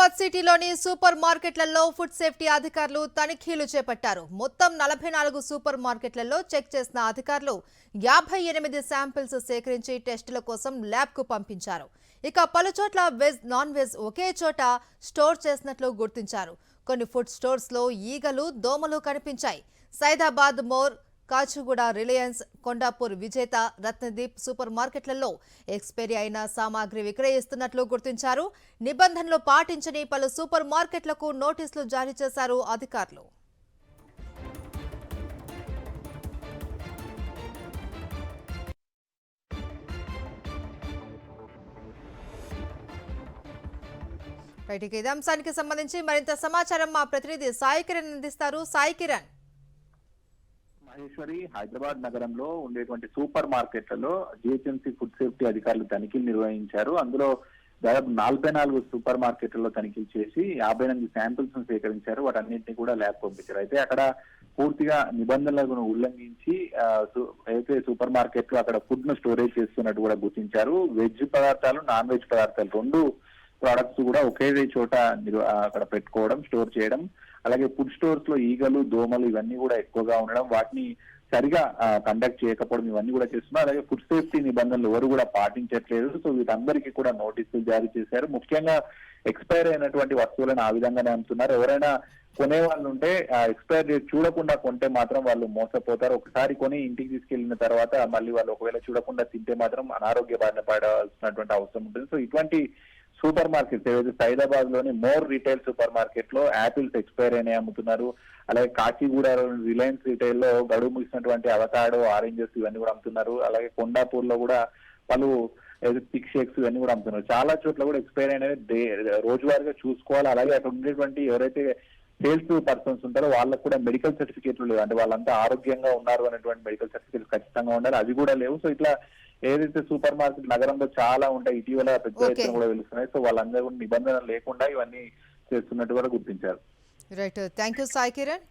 హైదరాబాద్ సిటీలోని సూపర్ మార్కెట్లలో food safety అధికారులు తనిఖీలు చేపట్టారు. మొత్తం 44 సూపర్ మార్కెట్లలో చెక్ చేసిన అధికారులు 58 శాంపిల్స్ సేకరించి టెస్టుల కోసం ల్యాబ్ కు పంపించారు. ఇక పలుచోట్ల వెజ్ నాన్ వెజ్ ఒకే చోట స్టోర్ చేసినట్లు గుర్తించారు. కొన్ని ఫుడ్ స్టోర్స్ లో ఈగలు దోమలు కనిపించాయి. సైదాబాద్ మోర్, కాచిగూడ రిలయన్స్, కొండాపూర్ విజేత, రత్నదీప్ సూపర్ మార్కెట్లలో ఎక్స్పైరీ అయిన సామాగ్రి విక్రయిస్తున్నట్లు గుర్తించారు. నిబంధనలు పాటించని పలు సూపర్ మార్కెట్లకు నోటీసులు జారీ చేశారు అధికారులు. ఇదే అంశానికి సంబంధించి మరింత సమాచారం మా ప్రతినిధి సాయి కిరణ్ అందిస్తారు. సాయి కిరణ్. మహేశ్వరి, హైదరాబాద్ నగరంలో ఉండేటువంటి సూపర్ మార్కెట్లలో జిహెచ్ఎంసీ ఫుడ్ సేఫ్టీ అధికారులు తనిఖీలు నిర్వహించారు. అందులో దాదాపు 44 సూపర్ మార్కెట్లలో తనిఖీలు చేసి 58 శాంపిల్స్ ను సేకరించారు. వాటన్నింటినీ కూడా ల్యాబ్ పంపించారు. అయితే అక్కడ పూర్తిగా నిబంధనలను ఉల్లంఘించి అయితే సూపర్ మార్కెట్ లో అక్కడ ఫుడ్ ను స్టోరేజ్ చేస్తున్నట్టు కూడా గుర్తించారు. వెజ్ పదార్థాలు, నాన్ వెజ్ పదార్థాలు రెండు ప్రొడక్ట్స్ కూడా ఒకే చోట అక్కడ పెట్టుకోవడం, స్టోర్ చేయడం, అలాగే ఫుడ్ స్టోర్స్ లో ఈగలు, దోమలు ఇవన్నీ కూడా ఎక్కువగా ఉండడం, వాటిని సరిగా కండక్ట్ చేయకపోవడం, ఇవన్నీ కూడా చేస్తున్నారు. అలాగే ఫుడ్ సేఫ్టీ నిబంధనలు ఎవరు కూడా పాటించట్లేదు. సో వీటందరికీ కూడా నోటీసులు జారీ చేశారు. ముఖ్యంగా ఎక్స్పైర్ అయినటువంటి వస్తువులను ఆ విధంగానే అమ్ముతున్నారు. ఎవరైనా కొనే వాళ్ళు ఉంటే ఎక్స్పైర్ డేట్ చూడకుండా కొంటే మాత్రం వాళ్ళు మోసపోతారు. ఒకసారి కొని ఇంటికి తీసుకెళ్లిన తర్వాత మళ్ళీ వాళ్ళు ఒకవేళ చూడకుండా తింటే మాత్రం అనారోగ్య బారిన పడాల్సినటువంటి అవసరం ఉంటుంది. సో ఇటువంటి సూపర్ మార్కెట్ ఏదైతే సైదాబాద్ లోని మోర్ రీటైల్ సూపర్ మార్కెట్ లో యాపిల్స్ ఎక్స్పైర్ అయినాయి అమ్ముతున్నారు. అలాగే కాచిగూడ రిలయన్స్ రీటైల్ లో గడువు ముగిసినటువంటి అవకాడో, ఆరెంజెస్ ఇవన్నీ కూడా అమ్ముతున్నారు. అలాగే కొండాపూర్ లో కూడా పలు పిక్ షేక్స్ ఇవన్నీ కూడా అమ్ముతున్నారు. చాలా చోట్ల కూడా ఎక్స్పైర్ అయినవి రోజువారీగా చూసుకోవాలి. అలాగే అక్కడ ఉండేటువంటి ఎవరైతే సేల్స్ పర్సన్స్ ఉంటారో వాళ్ళకు కూడా మెడికల్ సర్టిఫికేట్లు లేవు. అంటే వాళ్ళంతా ఆరోగ్యంగా ఉన్నారు అనేటువంటి మెడికల్ సర్టిఫికేట్స్ ఖచ్చితంగా ఉండాలి. అవి కూడా లేవు. సో ఇట్లా ఏదైతే సూపర్ మార్కెట్ నగరంలో చాలా ఉంటాయి, ఇటీవల పెద్ద ఎత్తున కూడా వెలుస్తున్నాయి. సో వాళ్ళందరూ కూడా నిబంధనలు లేకుండా ఇవన్నీ చేస్తున్నట్టు కూడా గుర్తించారు. Right, thank you Sai Kiran.